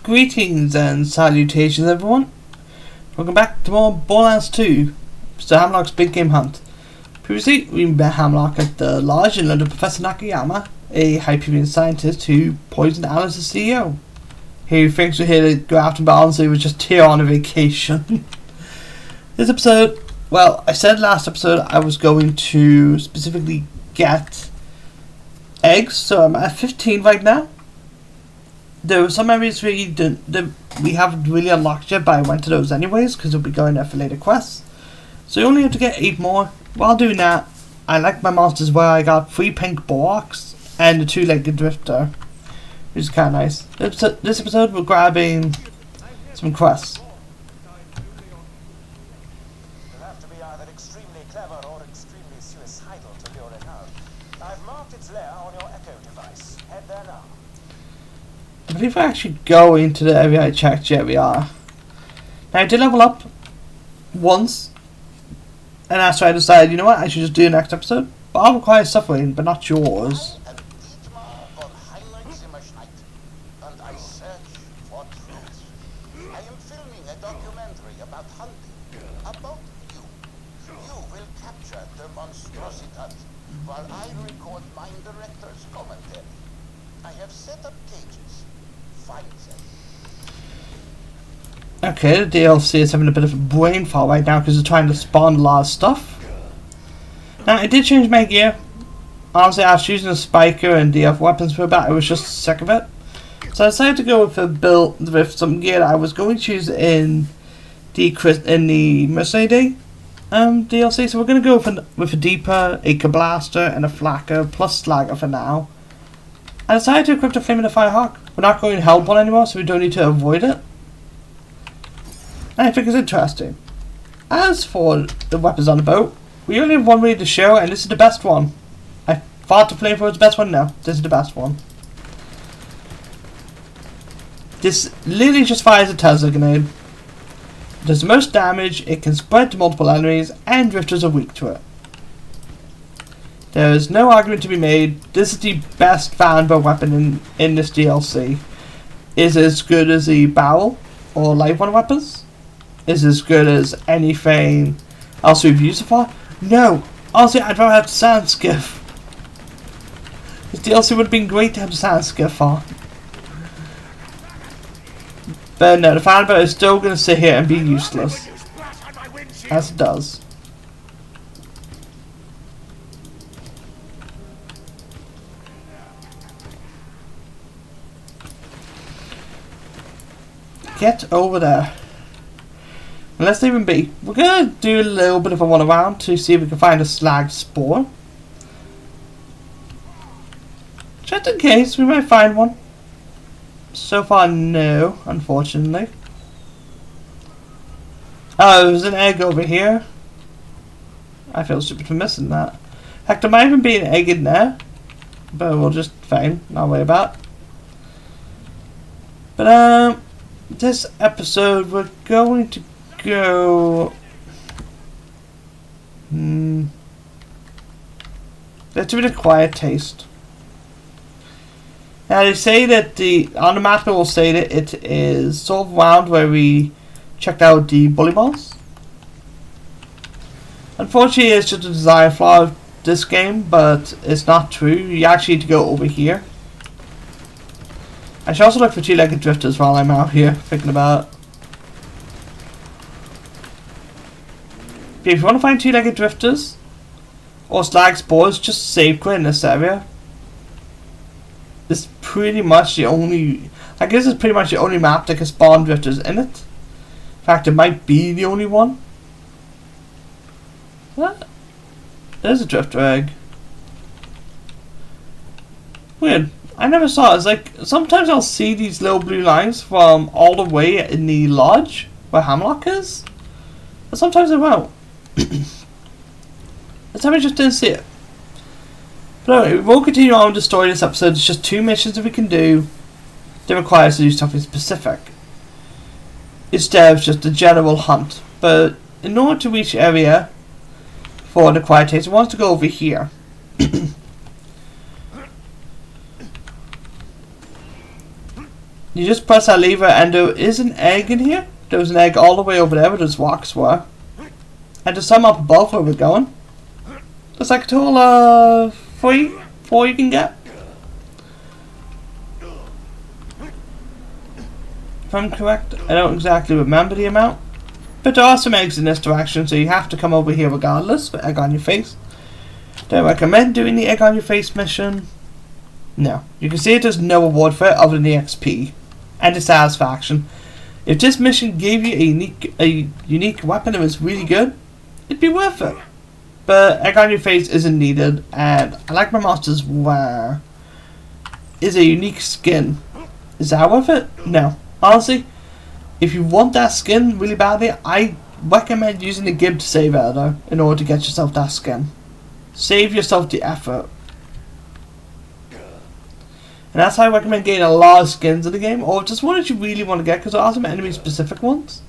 Greetings and salutations, everyone. Welcome back to more Borderlands 2, Mr. Hamlock's Big Game Hunt. Previously, we met Hamlock at the lodge and learned of Professor Nakayama, a Hyperion scientist who poisoned Alice's CEO. He thinks we're here to go after him, but honestly, he was just here on a vacation. This episode, well, I said last episode I was going to specifically get eggs, so I'm at 15 right now. There were some areas we haven't really unlocked yet, but I went to those anyways because we'll be going there for later quests. So you only have to get 8 more. While doing that, I like my monsters where I got 3 pink Borks and a 2-legged drifter, which is kind of nice. This episode we're grabbing some quests. You'll have to be either extremely clever or extremely suicidal to lure it out. I've marked its lair on your echo device. Head there now. I believe I actually go into the area I checked. Yeah, we are. Now I did level up once, and that's why I decided, you know what, I should just do the next episode. But I'll require suffering, but not yours. And I search for truth. I am filming a documentary about hunting, about you. You will capture the monstrosity while I record mine director's commentary. I have set up cages. Find them. Okay, the DLC is having a bit of a brain fart right now because they're trying to spawn a lot of stuff. Now, I did change my gear. Honestly, I was using a spiker and DF weapons for a bit. I was just sick of it. So I decided to go with a build with some gear that I was going to use in the Mercenary Day DLC. So we're going to go with a Deeper, a Blaster, and a Flacker, plus Slagger for now. I decided to equip the Flame of the Firehawk. We're not going Hellborn anymore, so we don't need to avoid it. And I think it's interesting. As for the weapons on the boat, we only have one ready to show, and this is the best one. I thought the flamethrower was the best one, no, this is the best one. This literally just fires a Tesla grenade. It does the most damage, it can spread to multiple enemies, and drifters are weak to it. There is no argument to be made. This is the best Vanguard weapon in this DLC. Is it as good as the barrel or light one weapons? Is it as good as anything else we've used so far? No. Honestly, I'd rather have the sand skiff. This DLC would have been great to have the sand skiff for. But no, the Vanguard is still going to sit here and be useless. As it does. Get over there. And let's leave him be. We're going to do a little bit of a run around to see if we can find a slag spore. Just in case, we might find one. So far, no, unfortunately. Oh, there's an egg over here. I feel stupid for missing that. Heck, there might even be an egg in there. But we'll just fine, not worry about it. But, this episode we're going to go let's give it a quiet taste. Now they say that on the map it will say that it is sort of round where we checked out the bully balls. Unfortunately it's just a design flaw of this game, but it's not true. You actually need to go over here. I should also look for 2-legged drifters while I'm out here thinking about it. If you want to find 2-legged drifters or slag spores, just save quit in this area. This is pretty much the only, I guess it's pretty much the only map that can spawn drifters in it. In fact, it might be the only one. What? There's a drifter egg. Weird. I never saw it. It's like, sometimes I'll see these little blue lines from all the way in the lodge where Hamlock is. But sometimes I won't. This time I just didn't see it. But anyway, we won't continue on with the story this episode. It's just 2 missions that we can do that require us to do something specific, instead of just a general hunt. But in order to reach the area for the quiet taste, I want to go over here. You just press that lever and there is an egg in here. There was an egg all the way over there where those rocks were. And there's some up above where we're going. There's like a total of 4 you can get. If I'm correct, I don't exactly remember the amount. But there are some eggs in this direction, so you have to come over here regardless with egg on your face. Do I recommend doing the egg on your face mission? No. You can see it there's no reward for it other than the XP and the satisfaction. If this mission gave you a unique weapon that was really good, it'd be worth it. But egg on your face isn't needed, and I like my monsters where is a unique skin. Is that worth it? No. Honestly, if you want that skin really badly, I recommend using the Gib to save it though, in order to get yourself that skin. Save yourself the effort. And that's how I recommend getting a lot of skins in the game, or just one that you really want to get, because there are some enemy specific ones.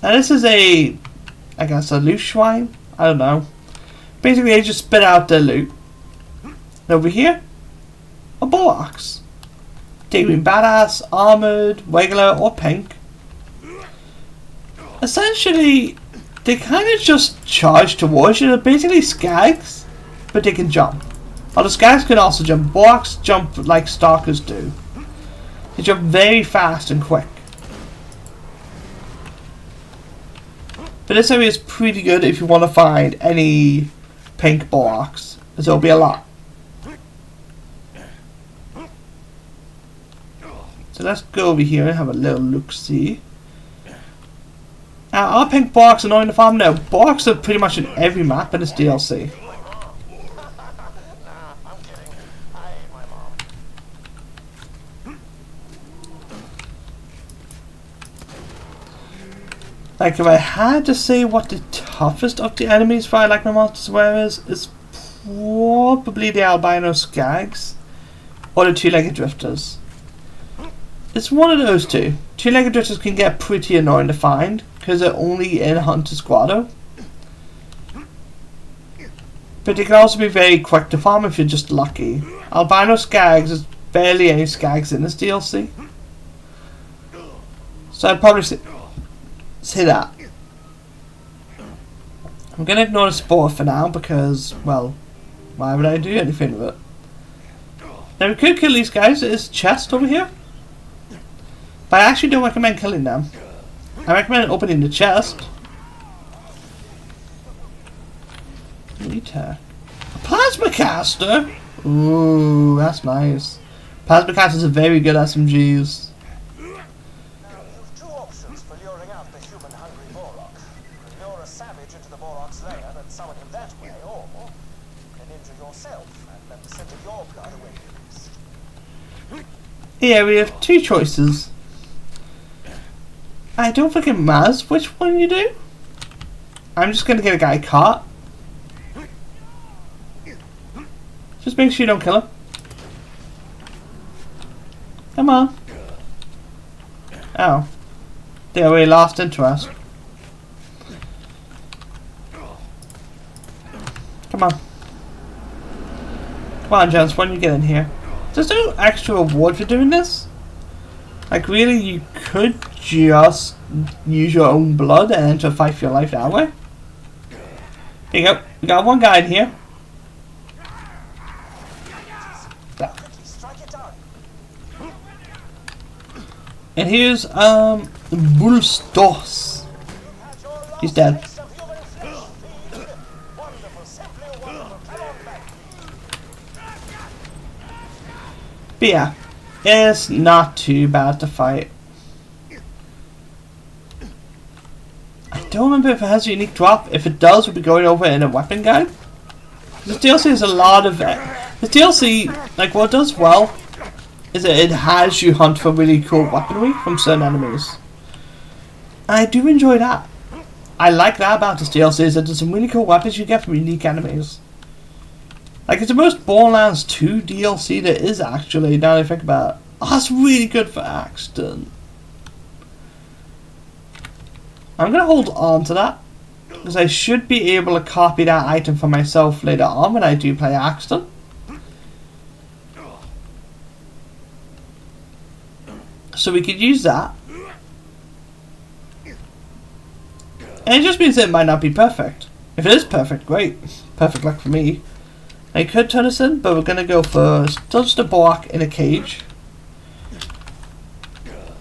And this is I guess a loot shrine? I don't know. Basically they just spit out their loot. And over here, a borax. They can be badass, armoured, regular, or pink. Essentially, they kind of just charge towards you. They're basically skags, but they can jump. Or the skags can also jump. Borax jump like stalkers do. They jump very fast and quick. But this area is pretty good if you want to find any pink borax, as there'll be a lot. So let's go over here and have a little look-see. Are pink borax annoying to farm? No, borax are pretty much in every map in this DLC. Like, if I had to say what the toughest of the enemies for I like my monsters were is probably the albino skags or the two-legged drifters. It's one of those two. Two-legged drifters can get pretty annoying to find because they're only in Hunter's Grotto. But they can also be very quick to farm if you're just lucky. Albino skags, there's barely any skags in this DLC. So I'd probably say that. I'm gonna ignore the spore for now because, well, why would I do anything with it? Now we could kill these guys. There's a chest over here. But I actually don't recommend killing them. I recommend opening the chest. A plasma caster? Ooh, that's nice. Plasma casters are very good SMGs. Yeah, we have two choices. I don't think it matters which one you do. I'm just gonna get a guy caught. Just make sure you don't kill him. Come on. Oh. They already lost interest. Come on. Come on, gents, when you get in here. There's no extra reward for doing this. Like, really, you could just use your own blood and enter a fight for your life that way. There you go. We got one guy in here. And here's Bulstos. He's dead. But yeah, it's not too bad to fight. I don't remember if it has a unique drop. If it does, we'll be going over it in a weapon guide. This DLC has a lot of... This DLC, like, what it does well is that it has you hunt for really cool weaponry from certain enemies. And I do enjoy that. I like that about this DLC, is that there's some really cool weapons you get from unique enemies. Like, it's the most Borderlands 2 DLC there is, actually, now that I think about it. Oh, that's really good for Axton. I'm going to hold on to that, because I should be able to copy that item for myself later on when I do play Axton. So we could use that. And it just means that it might not be perfect. If it is perfect, great. Perfect luck for me. I could turn this in, but we're going to go for still just a block in a cage.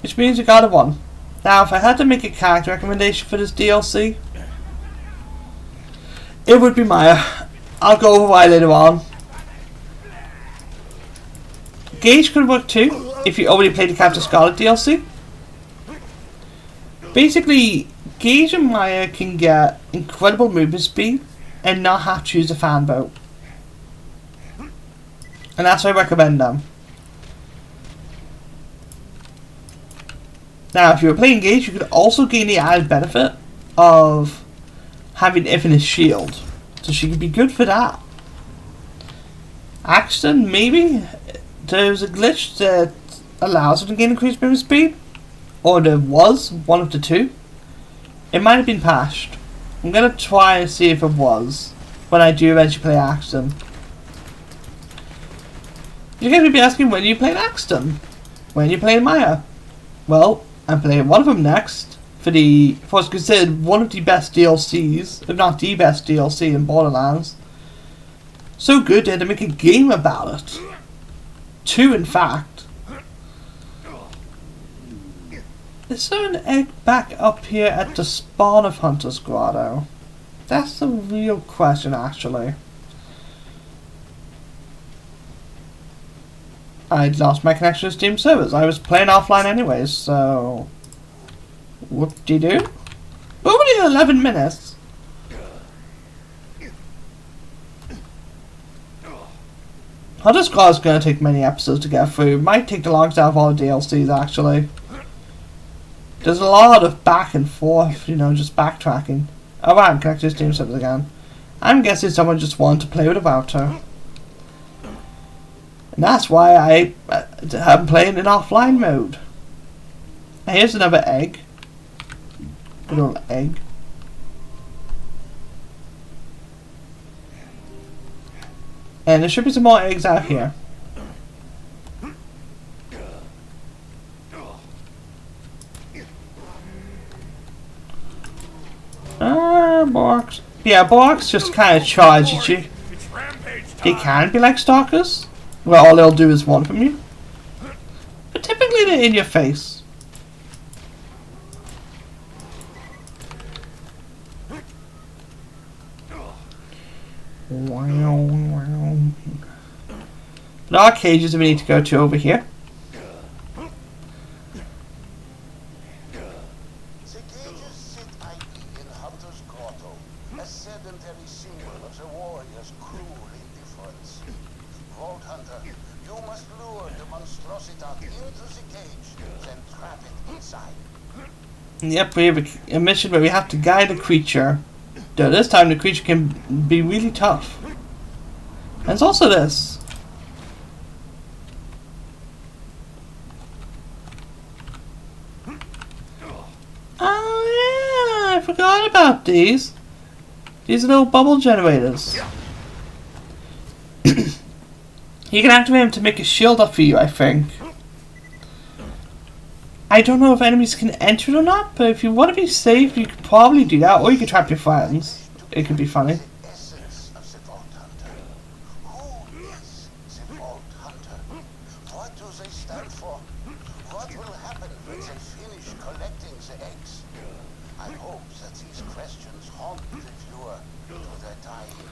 Which means we got a 1. Now, if I had to make a character recommendation for this DLC, it would be Maya. I'll go over why later on. Gage could work too, if you already played the Captain Scarlet DLC. Basically, Gage and Maya can get incredible movement speed and not have to use a fan boat. And that's why I recommend them. Now, if you were playing Gage, you could also gain the added benefit of having infinite shield. So she could be good for that. Axton, maybe? There's a glitch that allows her to gain increased movement speed. Or there was, one of the two. It might have been patched. I'm going to try and see if it was when I do eventually play Axton. You're going to be asking, when you play Axton? When you play Maya? Well, I'm playing one of them next for what's considered one of the best DLCs, if not the best DLC in Borderlands. So good they had to make a game about it. 2, in fact. Is there an egg back up here at the spawn of Hunter's Grotto? That's the real question, actually. I'd lost my connection to Steam servers. I was playing offline anyways, so... Whoop-de-doo. Only 11 minutes. Hunter's Grotto is going to take many episodes to get through. It might take the longest out of all the DLCs, actually. There's a lot of back and forth, you know, just backtracking. Oh, wow, I'm connected to Steam servers again. I'm guessing someone just wanted to play with about her. And that's why I'm playing in offline mode. And here's another egg. Good old egg. And there should be some more eggs out here. Borks. Yeah, Borks just kind of charge at you. They can be like stalkers, where all they'll do is one from you. But typically they're in your face. There are cages we need to go to over here. The cages sit idly in Hunter's Grotto, a sedentary symbol of the warrior's cruel indifference. Vault Hunter, you must lure the monstrosity into the cage, then trap it inside. Yep, we have a mission where we have to guide the creature. Though this time the creature can be really tough. And there's also this. Oh yeah, I forgot about these. These are little bubble generators. You can activate them to make a shield up for you, I think. I don't know if enemies can enter it or not, but if you want to be safe, you could probably do that, or you could trap your friends. It could be funny. The essence of the Vault Hunter. Who is the Vault Hunter? What do they stand for? What will happen when they finish collecting the eggs? I hope that these questions haunt the viewer to their dying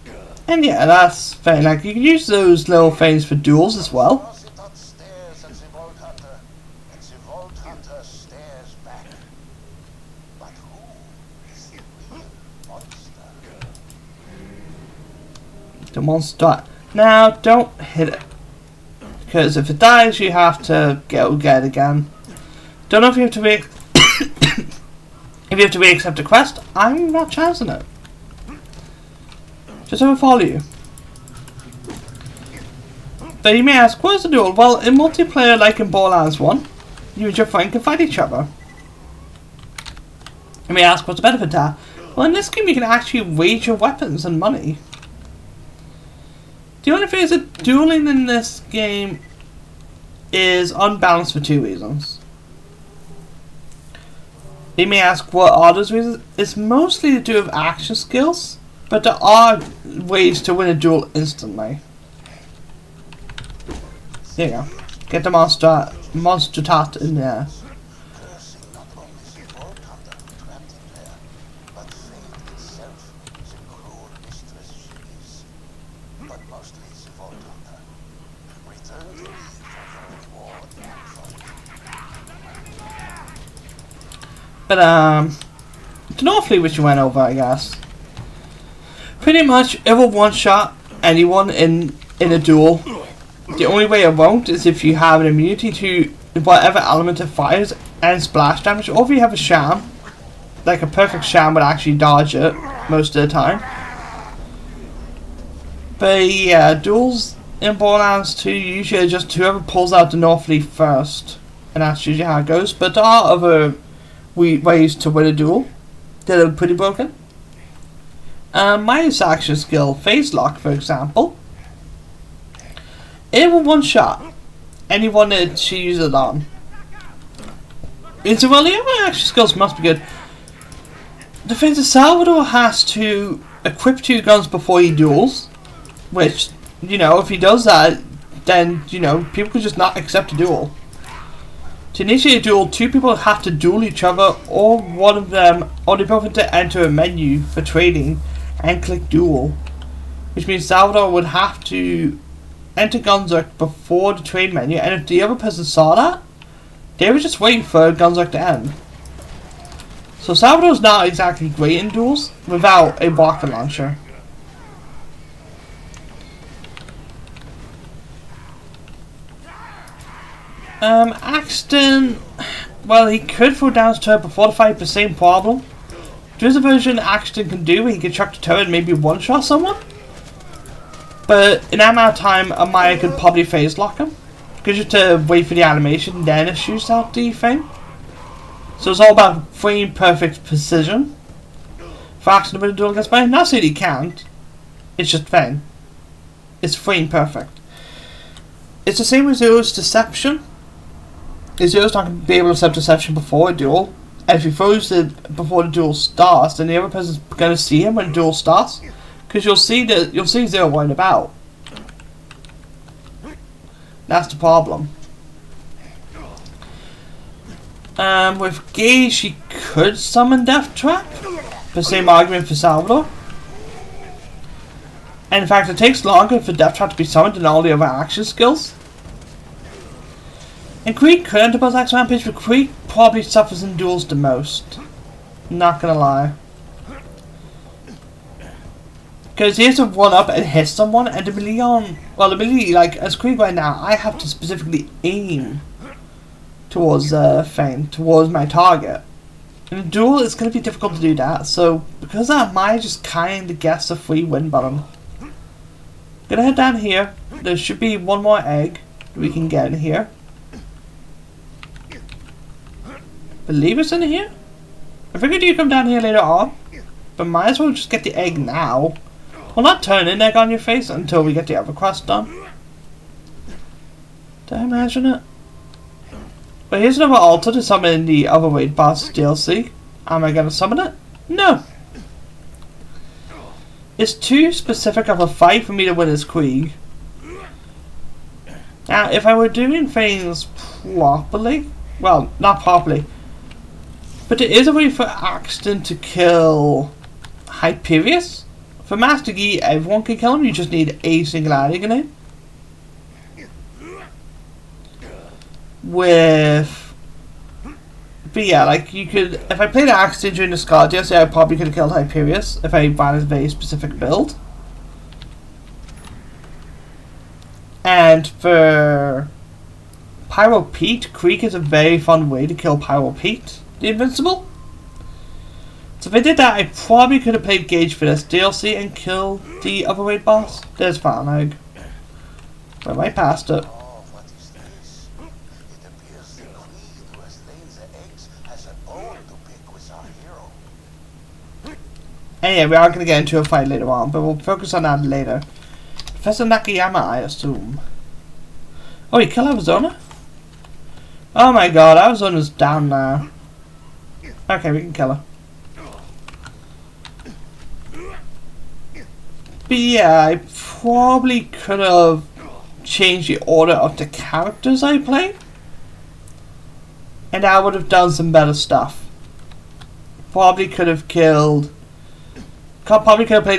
days. And yeah, that's very like you can use those little things for duels as well. Monstrositat stares at the Vault Hunter, and the Vault Hunter stares back. But who is the real monster? The monster. Now, don't hit it. Because if it dies, you have to get it again. Don't know if you have to wait. If you have to re-accept a quest, I'm not chancing it. Just have a follow you. But you may ask, what is the duel? Well, in multiplayer, like in Borderlands 1, you and your friend can fight each other. You may ask, what's the benefit to that? Well, in this game, you can actually wage your weapons and money. The only thing is that dueling in this game is unbalanced for two reasons. You may ask, what are those reasons? It's mostly to do with action skills, but there are ways to win a duel instantly. There you go. Get the monster tat in there. Cursing not only the Vault Hunter trapped in there, but fate itself, the cruel mistress she is. But mostly the Vault Hunter. Return to me for your reward and But the North Fleet, which you went over, I guess. Pretty much, it will one-shot anyone in a duel. The only way it won't is if you have an immunity to whatever element it fires and splash damage, or if you have a sham. Like a perfect sham would actually dodge it most of the time. But yeah, duels in Borderlands 2 usually are just whoever pulls out the North Fleet first. And that's usually how it goes. But there are other ways to win a duel that are pretty broken. My action skill, Phase Lock for example. It will one-shot anyone that she uses it on. And so, well, the other action skills must be good. The thing is, Salvador has to equip 2 guns before he duels. Which, you know, if he does that, then, you know, people could just not accept a duel. To initiate a duel, 2 people have to duel each other, or one of them, or they both have to enter a menu for trading and click duel. Which means Salvador would have to enter Gunzerk before the trade menu, and if the other person saw that, they would just wait for Gunzerk to end. So Salvador's not exactly great in duels without a rocket launcher. Axton, well, he could throw down his turret before the fight, but same problem. There's a version Axton can do where he can chuck the turret and maybe one-shot someone. But in that amount of time, Amaya could probably phase lock him. Because you have to wait for the animation, then it shoots out the thing. So it's all about frame perfect precision. For Axton to win a duel against Maya, not saying he can't. It's just fine. It's frame perfect. It's the same with Zero's Deception. Zero's not going to be able to set Deception before a duel. And if he throws it before the duel starts, then the other person's going to see him when the duel starts. Because you'll see Zero running about. That's the problem. With Gage, she could summon Death Trap. The same argument for Salvador. And in fact, it takes longer for Death Trap to be summoned than all the other action skills. And Creek could enter both Axe Rampage, but Creek probably suffers in duels the most. Not gonna lie. Because he has to run up and hit someone, and the melee, like, as Creek right now, I have to specifically aim towards towards my target. In a duel, it's going to be difficult to do that, so because of that, Maya just kind of gets a free win button. Gonna head down here. There should be one more egg we can get in here. Believe it's in here? I figured you'd come down here later on, but might as well just get the egg now. We'll not turn an egg on your face until we get the other quest done. Did I imagine it? But here's another altar to summon the other raid boss DLC. Am I gonna summon it? No. It's too specific of a fight for me to win as Krieg. Now, if I were doing things properly, well, not properly, but there is a way for Axton to kill Hyperius. For Master Yi, everyone can kill him, you just need a single addict in it. But yeah, like you could, if I played Axton during the Scar DLC, I probably could have killed Hyperius if I ran a very specific build. And for Pyro Pete, Creek is a very fun way to kill Pyro Pete, the Invincible. So if I did that, I probably could have played Gage for this DLC and kill the other raid boss. There's Farm Egg. Went right past it. Oh, what is this? It appears the queen who has laid the eggs has a bone to pick with our hero. Anyway, we are going to get into a fight later on, but we'll focus on that later. Professor Nakayama, I assume. Oh, you kill Arizona? Oh my god, our zone is down now. Okay, we can kill her. But yeah, I probably could have changed the order of the characters I played. And I would have done some better stuff. Probably could have played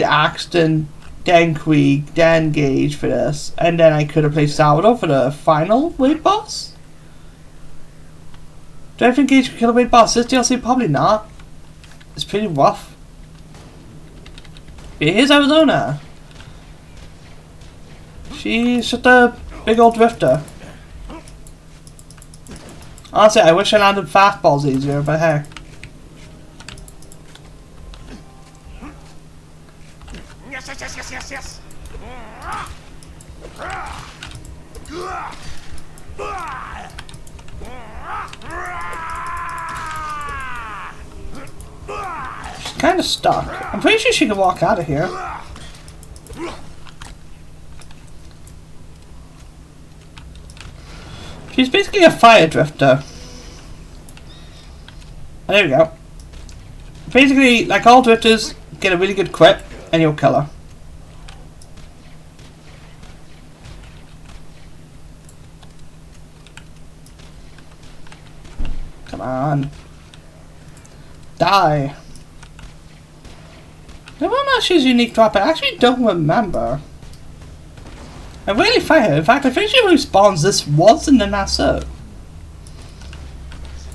Axton, then Krieg, then Gage for this. And then I could have played Salvador for the final raid boss. Do I think Gage could kill a raid boss? This DLC? Probably not. It's pretty rough. But here's Arizona. She's just a big old drifter. Honestly, I wish I landed fastballs easier, but hey. Yes, yes, yes, yes, yes, yes. She's kind of stuck. I'm pretty sure she can walk out of here. She's basically a fire drifter. And there we go. Basically, like all drifters, get a really good crit and you'll kill her. Come on. Die. I don't know if she's unique drop. I actually don't remember. I really fight her. In fact, I think she only spawns this once and then that's it. The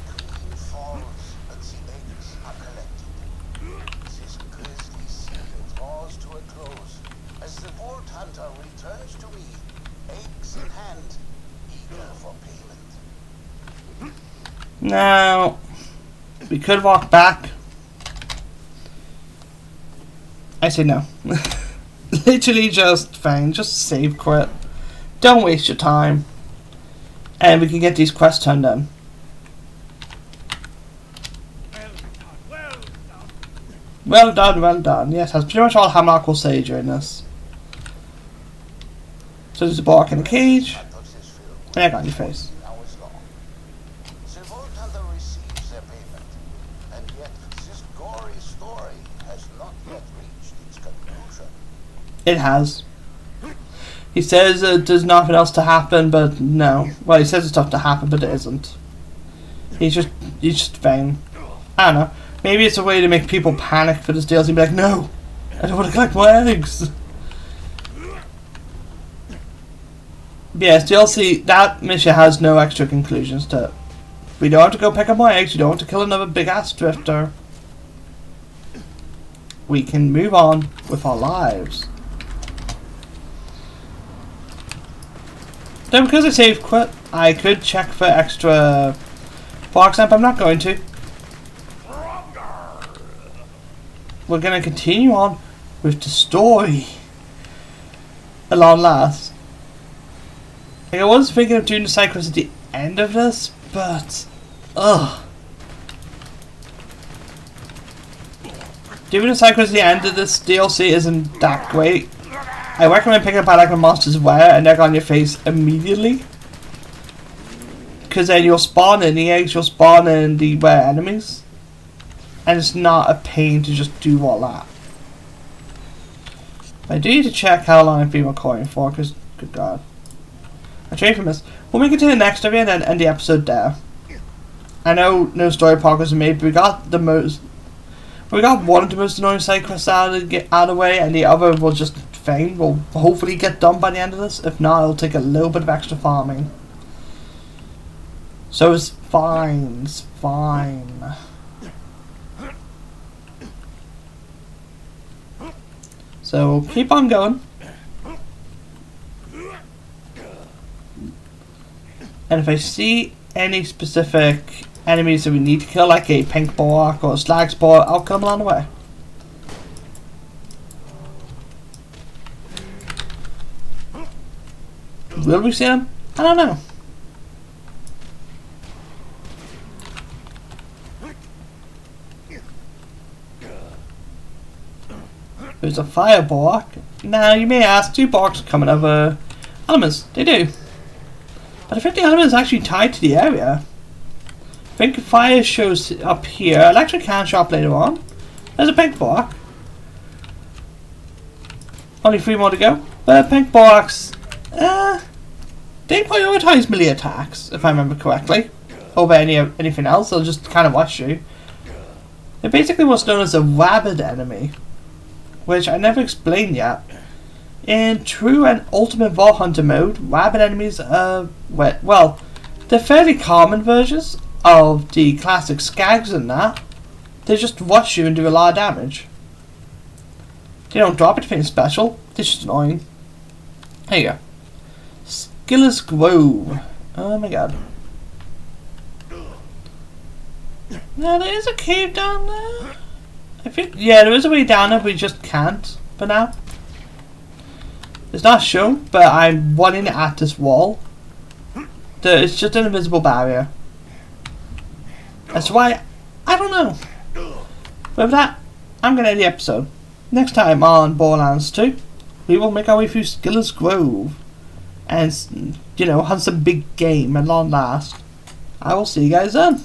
queen falls, but the eggs are collected. This grisly season draws to a close as the Vault Hunter returns to me, eggs in hand, eager for payment. Now, we could walk back. I say no. Literally just fine, just save quit. Don't waste your time. And we can get these quests turned in. Well done, well done. Yes, that's pretty much all Hamlock will say during this. So there's a bark in a cage. And I got in your face. The Vault Hunter receives their payment, and yet this gory story has not yet reached its conclusion. It has. He says there's nothing else to happen, but no. Well, he says there's stuff to happen, but it isn't. He's just vain. I don't know. Maybe it's a way to make people panic for this DLC and be like, no, I don't want to collect more eggs. But yes, DLC, that mission has no extra conclusions to it. We don't have to go pick up more eggs, we don't have to kill another big ass drifter. We can move on with our lives. Then because I saved quit, I could check for extra box amp. I'm not going to. We're going to continue on with the story. At long last. Like I was thinking of doing the side quest at the end of this, but ugh. Doing the side quest at the end of this DLC isn't that great. I recommend picking up like a monster's wire and egg on your face immediately. Because then you'll spawn in the eggs, you'll spawn in the were enemies. And it's not a pain to just do all that. I do need to check how long I've been recording for, because, good god. I trained from this. We'll make it to the next area and then end the episode there. I know no story progress is made, but we got the most... We got one of the most annoying side quests out of the way, and the other will just fine. We'll hopefully get done by the end of this. If not, it'll take a little bit of extra farming. So it's fine. It's fine. So we'll keep on going. And if I see any specific enemies that we need to kill, like a pink bork or a slag spore, I'll come along the way. Will we see them? I don't know. There's a fire bork. Now you may ask, do borks come in other elements? They do. But I think the element is actually tied to the area. think fire shows up here. Electric can shop later on. There's a pink block. Only 3 more to go. But pink blocks, they prioritize melee attacks, if I remember correctly, over anything else. They'll just kind of rush you. They're basically what's known as a rabid enemy, which I never explained yet. In true and ultimate Vault Hunter mode, rabid enemies are, well, they're fairly common versions of the classic skags and that. They just rush you and do a lot of damage. They don't drop anything special, they're just annoying. There you go. Skiller's Grove. Oh my god. Now there is a cave down there. I think, yeah, there is a way down there, but we just can't for now. It's not shown, but I'm running at this wall. It's just an invisible barrier. That's why, I don't know. But with that, I'm going to end the episode. Next time on Borderlands 2, we will make our way through Skiller's Grove. And, you know, hunt some big game at long last. I will see you guys then.